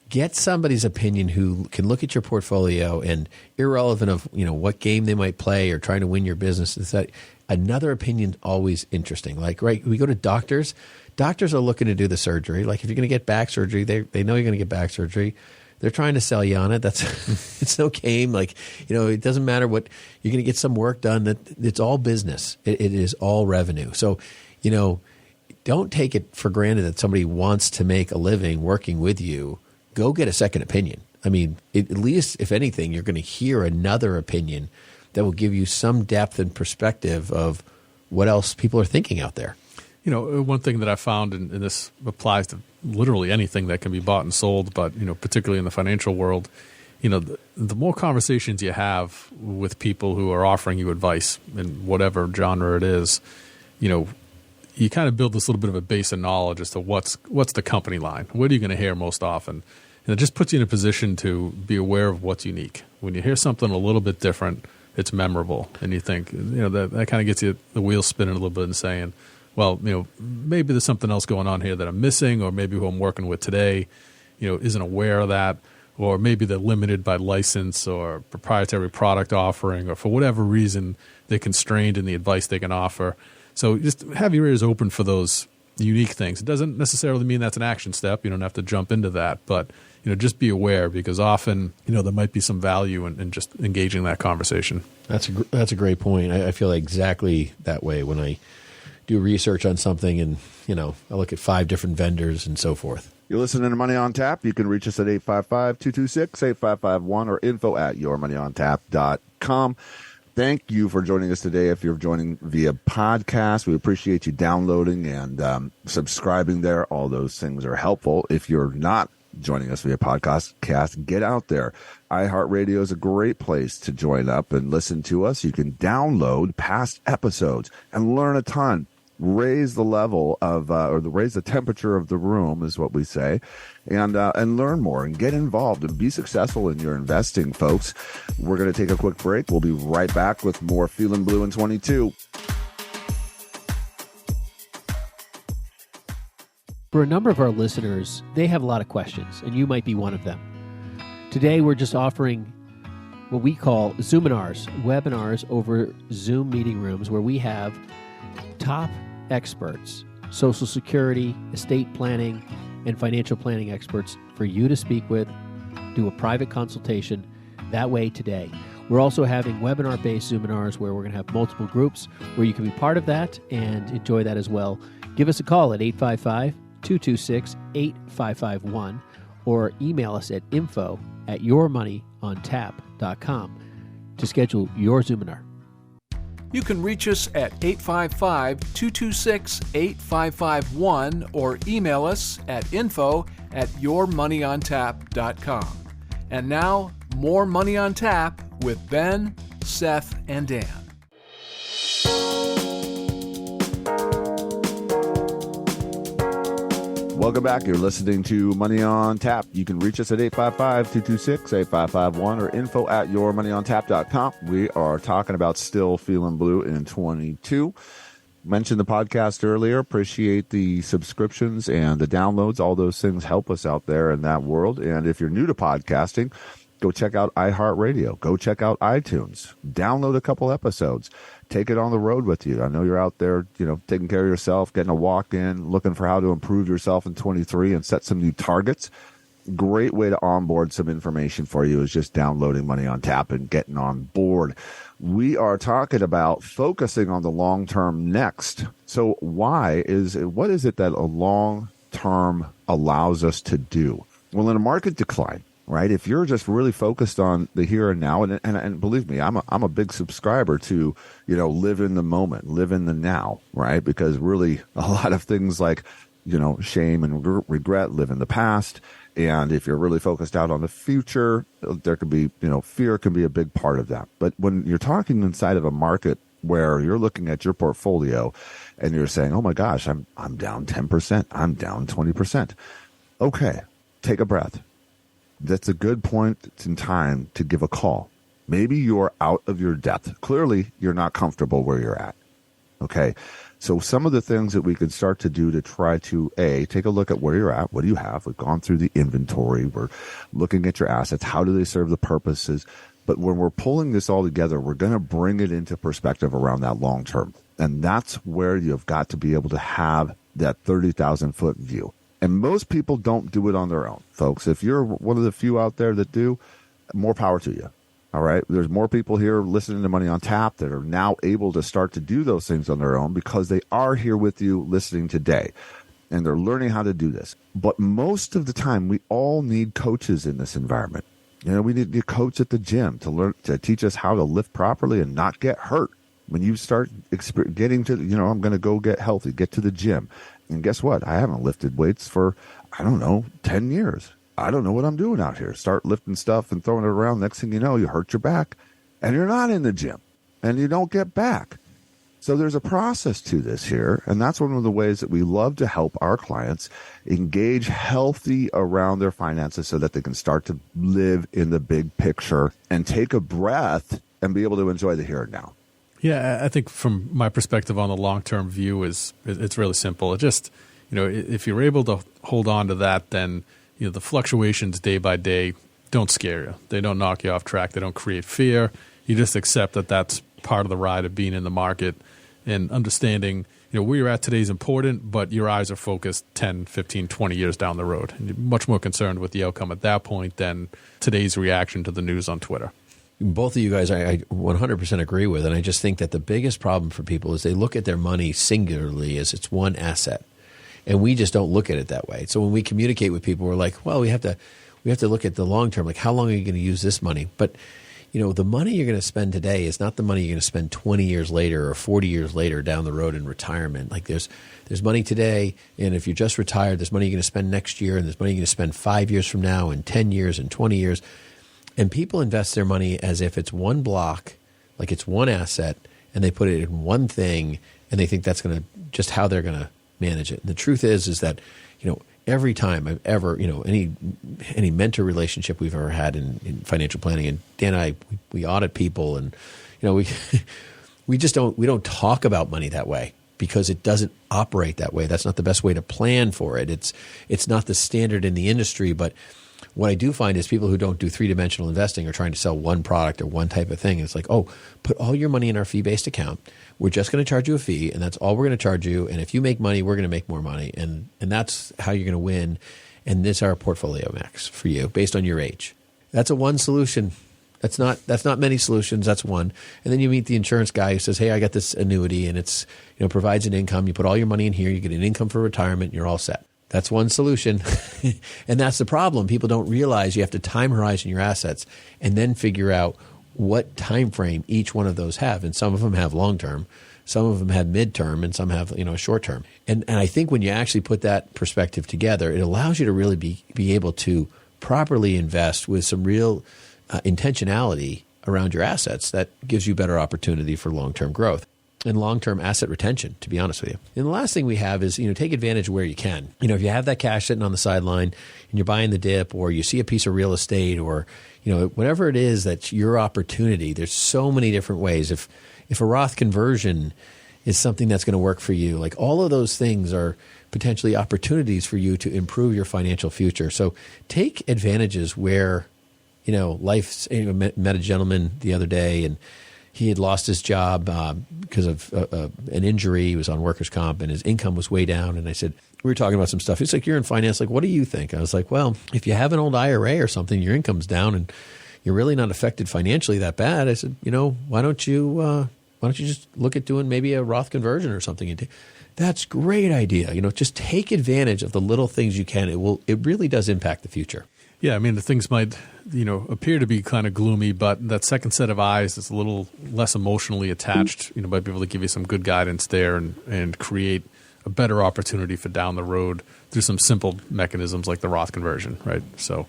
Get somebody's opinion who can look at your portfolio and, irrelevant of, what game they might play or trying to win your business, is that another opinion always interesting. Like, right, we go to doctors. Doctors are looking to do the surgery. Like, if you're going to get back surgery, they know you're going to get back surgery. They're trying to sell you on it. That's it's no game. Like, it doesn't matter what you're going to get some work done. That it's all business. It is all revenue. So, don't take it for granted that somebody wants to make a living working with you. Go get a second opinion. I mean, at least if anything, you're going to hear another opinion that will give you some depth and perspective of what else people are thinking out there. One thing that I found, and this applies to literally anything that can be bought and sold, but, particularly in the financial world, the more conversations you have with people who are offering you advice in whatever genre it is, you kind of build this little bit of a base of knowledge as to what's the company line. What are you going to hear most often? And it just puts you in a position to be aware of what's unique. When you hear something a little bit different, it's memorable. And you think, that kind of gets you the wheels spinning a little bit and saying, well, maybe there's something else going on here that I'm missing, or maybe who I'm working with today, isn't aware of that, or maybe they're limited by license or proprietary product offering, or for whatever reason, they're constrained in the advice they can offer. So just have your ears open for those unique things. It doesn't necessarily mean that's an action step. You don't have to jump into that, but just be aware, because often, there might be some value in just engaging that conversation. That's a great point. I feel exactly that way when I do research on something, and I look at 5 different vendors and so forth. You're listening to Money on Tap. You can reach us at 855-226-8551 or info@yourmoneyontap.com. Thank you for joining us today. If you're joining via podcast, we appreciate you downloading and subscribing there. All those things are helpful. If you're not joining us via podcast, get out there. iHeartRadio is a great place to join up and listen to us. You can download past episodes and learn a ton. Raise the level of, raise the temperature of the room is what we say, and learn more and get involved and be successful in your investing, folks. We're going to take a quick break. We'll be right back with more Feeling Blue in 22. For a number of our listeners, they have a lot of questions, and you might be one of them. Today, we're just offering what we call Zoominars, webinars over Zoom meeting rooms, where we have top experts, Social Security, estate planning, and financial planning experts for you to speak with, do a private consultation that way today. We're also having webinar-based Zoominars where we're going to have multiple groups where you can be part of that and enjoy that as well. Give us a call at 855-226-8551 or email us at info@yourmoneyontap.com to schedule your Zoominar. You can reach us at 855-226-8551 or email us at info@yourmoneyontap.com. And now, more Money on Tap with Ben, Seth, and Dan. Welcome back. You're listening to Money on Tap. You can reach us at 855-226-8551 or info@yourmoneyontap.com. We are talking about Still Feeling Blue in 22. Mentioned the podcast earlier. Appreciate the subscriptions and the downloads. All those things help us out there in that world. And if you're new to podcasting, go check out iHeartRadio. Go check out iTunes. Download a couple episodes. Take it on the road with you. I know you're out there, taking care of yourself, getting a walk in, looking for how to improve yourself in 23 and set some new targets. Great way to onboard some information for you is just downloading Money on Tap and getting on board. We are talking about focusing on the long term next. So what is it that a long term allows us to do? Well, in a market decline, right? If you're just really focused on the here and now, and believe me, I'm a big subscriber to, live in the moment, live in the now, right? Because really a lot of things like, shame and regret live in the past. And if you're really focused out on the future, there could be, fear can be a big part of that. But when you're talking inside of a market where you're looking at your portfolio and you're saying, oh my gosh, I'm down 10%, I'm down 20%. Okay, take a breath. That's a good point in time to give a call. Maybe you're out of your depth. Clearly, you're not comfortable where you're at. Okay, so some of the things that we could start to do to try to, take a look at where you're at. What do you have? We've gone through the inventory. We're looking at your assets. How do they serve the purposes? But when we're pulling this all together, we're going to bring it into perspective around that long term. And that's where you've got to be able to have that 30,000-foot view. And most people don't do it on their own, folks. If you're one of the few out there that do, more power to you. All right. There's more people here listening to Money on Tap that are now able to start to do those things on their own because they are here with you listening today and they're learning how to do this. But most of the time, we all need coaches in this environment. You know, we need a coach at the gym to teach us how to lift properly and not get hurt. When you start getting to, I'm going to go get healthy, get to the gym. And guess what? I haven't lifted weights for, 10 years. I don't know what I'm doing out here. Start lifting stuff and throwing it around. Next thing you know, you hurt your back and you're not in the gym and you don't get back. So there's a process to this here. And that's one of the ways that we love to help our clients engage healthy around their finances so that they can start to live in the big picture and take a breath and be able to enjoy the here and now. Yeah, I think from my perspective on the long-term view it's really simple. It just, if you're able to hold on to that, then the fluctuations day by day don't scare you. They don't knock you off track. They don't create fear. You just accept that that's part of the ride of being in the market and understanding, where you're at today is important, but your eyes are focused 10, 15, 20 years down the road. And you're much more concerned with the outcome at that point than today's reaction to the news on Twitter. Both of you guys, I 100% agree with. And I just think that the biggest problem for people is they look at their money singularly as it's one asset. And we just don't look at it that way. So when we communicate with people, we're like, well, we have to look at the long term. Like, how long are you going to use this money? But, the money you're going to spend today is not the money you're going to spend 20 years later or 40 years later down the road in retirement. Like there's money today, and if you're just retired, there's money you're going to spend next year, and there's money you're going to spend 5 years from now, and 10 years, and 20 years. And people invest their money as if it's one block, like it's one asset, and they put it in one thing, and they think that's going to just how they're going to manage it. And the truth is that, every time I've ever, any mentor relationship we've ever had in financial planning, and Dan and I, we audit people, and, we don't talk about money that way because it doesn't operate that way. That's not the best way to plan for it. It's not the standard in the industry, but what I do find is people who don't do three-dimensional investing are trying to sell one product or one type of thing. And it's like, oh, put all your money in our fee-based account. We're just going to charge you a fee, and that's all we're going to charge you. And if you make money, we're going to make more money. And that's how you're going to win. And this is our portfolio max for you based on your age. That's a one solution. That's not many solutions. That's one. And then you meet the insurance guy who says, hey, I got this annuity, and it's provides an income. You put all your money in here. You get an income for retirement, and you're all set. That's one solution. And that's the problem. People don't realize you have to time horizon your assets and then figure out what time frame each one of those have. And some of them have long term, some of them have midterm, and some have short term. And I think when you actually put that perspective together, it allows you to really be able to properly invest with some real intentionality around your assets that gives you better opportunity for long-term growth and long-term asset retention, to be honest with you. And the last thing we have is, take advantage where you can. If you have that cash sitting on the sideline and you're buying the dip, or you see a piece of real estate, or, whatever it is that's your opportunity, there's so many different ways. If a Roth conversion is something that's going to work for you, like all of those things are potentially opportunities for you to improve your financial future. So take advantages where, life's, met a gentleman the other day, and he had lost his job because of an injury. He was on workers' comp, and his income was way down. And I said, we were talking about some stuff. He's like, you're in finance. Like, what do you think? I was like, well, if you have an old IRA or something, your income's down, and you're really not affected financially that bad. I said, why don't you just look at doing maybe a Roth conversion or something? That's a great idea. Just take advantage of the little things you can. It really does impact the future. Yeah, I mean, the things might, appear to be kind of gloomy, but that second set of eyes is a little less emotionally attached, might be able to give you some good guidance there and create a better opportunity for down the road through some simple mechanisms like the Roth conversion, right? So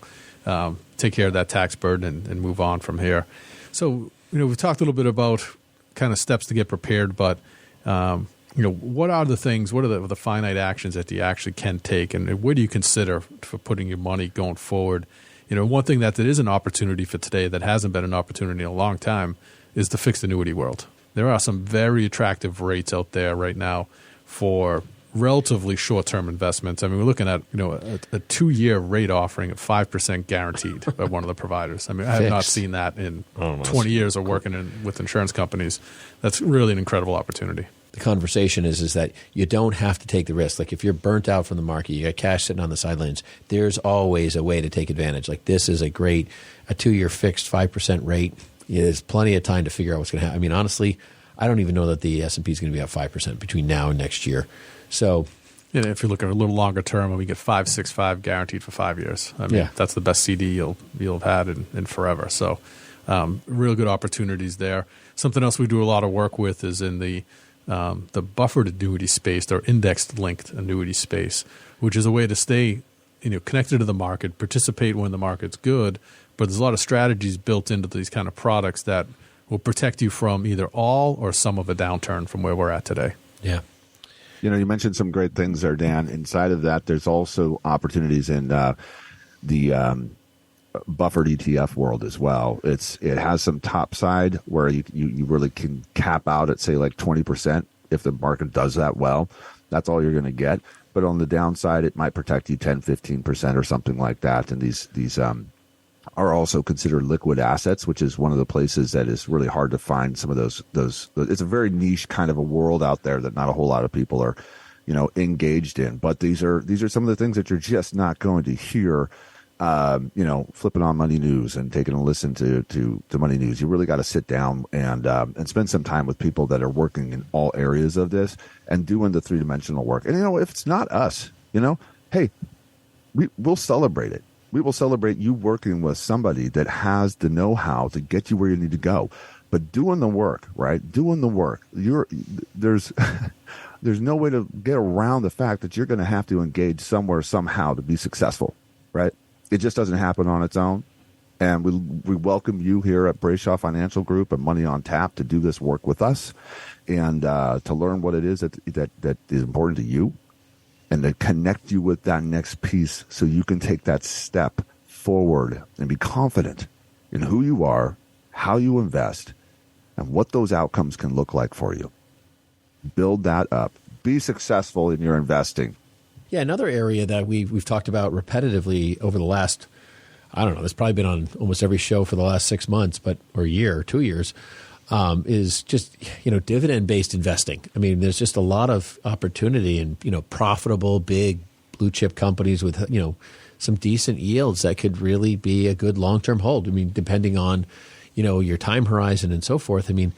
take care of that tax burden and move on from here. So, we've talked a little bit about kind of steps to get prepared, but, what are the things, what are the finite actions that you actually can take, and where do you consider for putting your money going forward? One thing that is an opportunity for today that hasn't been an opportunity in a long time is the fixed annuity world. There are some very attractive rates out there right now for relatively short-term investments. I mean, we're looking at a 2-year rate offering of 5% guaranteed by one of the providers. I mean, I have not seen that in 20 years of working with insurance companies. That's really an incredible opportunity. the conversation is that you don't have to take the risk. Like if you're burnt out from the market, you got cash sitting on the sidelines, there's always a way to take advantage. Like this is a 2-year fixed 5% rate. There's plenty of time to figure out what's going to happen. I mean, honestly, I don't even know that the S&P is going to be up 5% between now and next year. So, if you look at a little longer term, we get 5.65 guaranteed for 5 years. I mean, that's the best CD you'll have had in forever. So, real good opportunities there. Something else we do a lot of work with is in the buffered annuity space or indexed linked annuity space, which is a way to stay connected to the market, participate when the market's good. But there's a lot of strategies built into these kind of products that will protect you from either all or some of a downturn from where we're at today. Yeah. You mentioned some great things there, Dan. Inside of that, there's also opportunities in the buffered ETF world as well. It has some top side where you really can cap out at, say, like 20% if the market does that well. That's all you're going to get. But on the downside, it might protect you 10, 15% or something like that. And these are also considered liquid assets, which is one of the places that is really hard to find some of those. It's a very niche kind of a world out there that not a whole lot of people are, engaged in. But these are some of the things that you're just not going to hear, flipping on Money News and taking a listen to Money News. You really got to sit down and spend some time with people that are working in all areas of this and doing the three-dimensional work. And, if it's not us, hey, we'll celebrate it. We will celebrate you working with somebody that has the know-how to get you where you need to go. But doing the work, right? Doing the work. There's no way to get around the fact that you're going to have to engage somewhere, somehow to be successful, right? It just doesn't happen on its own. And we welcome you here at Brayshaw Financial Group and Money on Tap to do this work with us and to learn what it is that is important to you, and to connect you with that next piece so you can take that step forward and be confident in who you are, how you invest, and what those outcomes can look like for you. Build that up. Be successful in your investing. Yeah, another area that we've talked about repetitively over the last, I don't know, it's probably been on almost every show for the last 6 months, or a year or 2 years, is just, dividend-based investing. I mean, there's just a lot of opportunity in, profitable, big blue chip companies with, some decent yields that could really be a good long-term hold. I mean, depending on, your time horizon and so forth. I mean,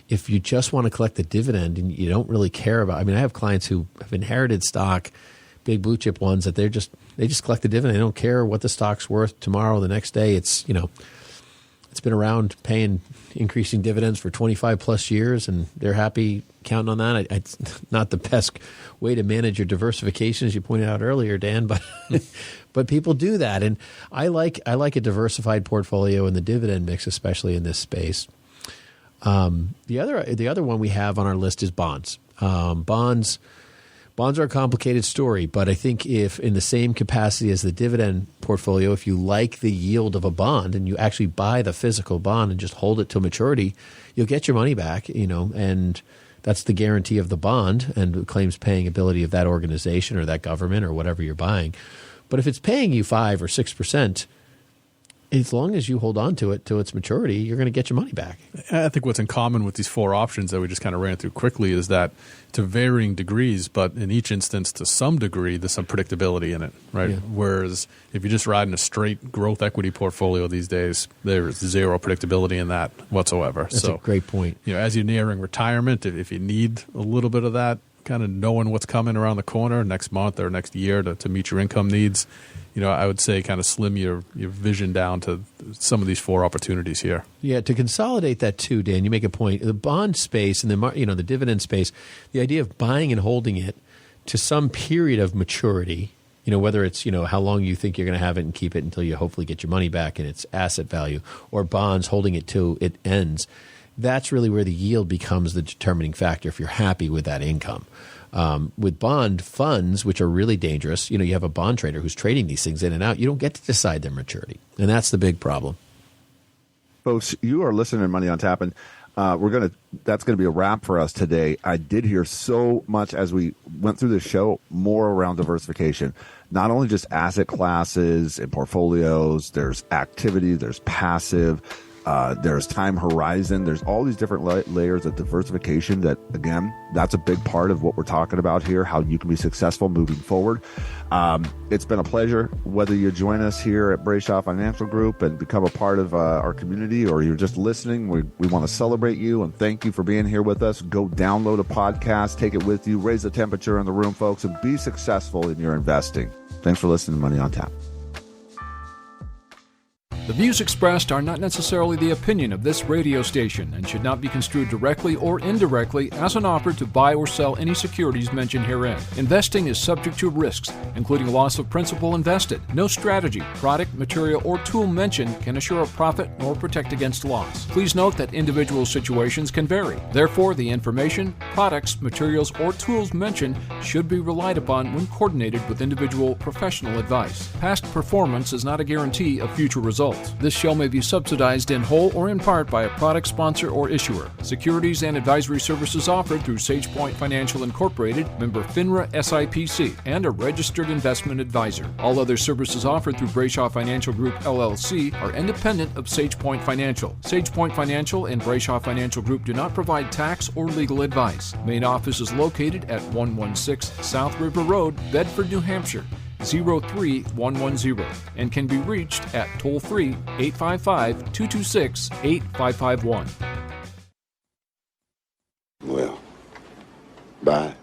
if you just want to collect the dividend and you don't really care about, I have clients who have inherited stock, big blue chip ones, that they just collect the dividend. They don't care what the stock's worth tomorrow, the next day. It's, it's been around paying increasing dividends for 25 plus years, and they're happy counting on that. It's not the best way to manage your diversification, as you pointed out earlier, Dan, but but people do that, and I like a diversified portfolio in the dividend mix, especially in this space. The other one we have on our list is bonds. Bonds are a complicated story, but I think if in the same capacity as the dividend portfolio, if you like the yield of a bond and you actually buy the physical bond and just hold it till maturity, you'll get your money back, and that's the guarantee of the bond and claims paying ability of that organization or that government or whatever you're buying. But if it's paying you 5 or 6%, as long as you hold on to it till its maturity, you're going to get your money back. I think what's in common with these 4 options that we just kind of ran through quickly is that to varying degrees, but in each instance to some degree, there's some predictability in it, right? Yeah. Whereas if you're just riding a straight growth equity portfolio these days, there's zero predictability in that whatsoever. That's a great point. As you're nearing retirement, if you need a little bit of that, kind of knowing what's coming around the corner next month or next year to meet your income needs, I would say kind of slim your vision down to some of these 4 opportunities here. Yeah, to consolidate that too, Dan, you make a point. The bond space and the dividend space, the idea of buying and holding it to some period of maturity, whether it's, how long you think you're going to have it and keep it until you hopefully get your money back and its asset value, or bonds holding it till it ends. That's really where the yield becomes the determining factor if you're happy with that income. With bond funds, which are really dangerous, you have a bond trader who's trading these things in and out. You don't get to decide their maturity, and that's the big problem. Folks, you are listening to Money on Tap, and that's going to be a wrap for us today. I did hear so much as we went through the show, more around diversification. Not only just asset classes and portfolios, there's activity, there's passive. There's time horizon. There's all these different layers of diversification that, again, that's a big part of what we're talking about here, how you can be successful moving forward. It's been a pleasure, whether you join us here at Brayshaw Financial Group and become a part of our community, or you're just listening. We want to celebrate you and thank you for being here with us. Go download a podcast, take it with you, raise the temperature in the room, folks, and be successful in your investing. Thanks for listening to Money on Tap. The views expressed are not necessarily the opinion of this radio station and should not be construed directly or indirectly as an offer to buy or sell any securities mentioned herein. Investing is subject to risks, including loss of principal invested. No strategy, product, material, or tool mentioned can assure a profit nor protect against loss. Please note that individual situations can vary. Therefore, the information, products, materials, or tools mentioned should be relied upon when coordinated with individual professional advice. Past performance is not a guarantee of future results. This show may be subsidized in whole or in part by a product sponsor or issuer. Securities and advisory services offered through SagePoint Financial Incorporated, member FINRA SIPC, and a registered investment advisor. All other services offered through Brayshaw Financial Group LLC are independent of SagePoint Financial. SagePoint Financial and Brayshaw Financial Group do not provide tax or legal advice. Main office is located at 116 South River Road, Bedford, New Hampshire, 03110, and can be reached at toll-free 855-226-8551. Well, bye.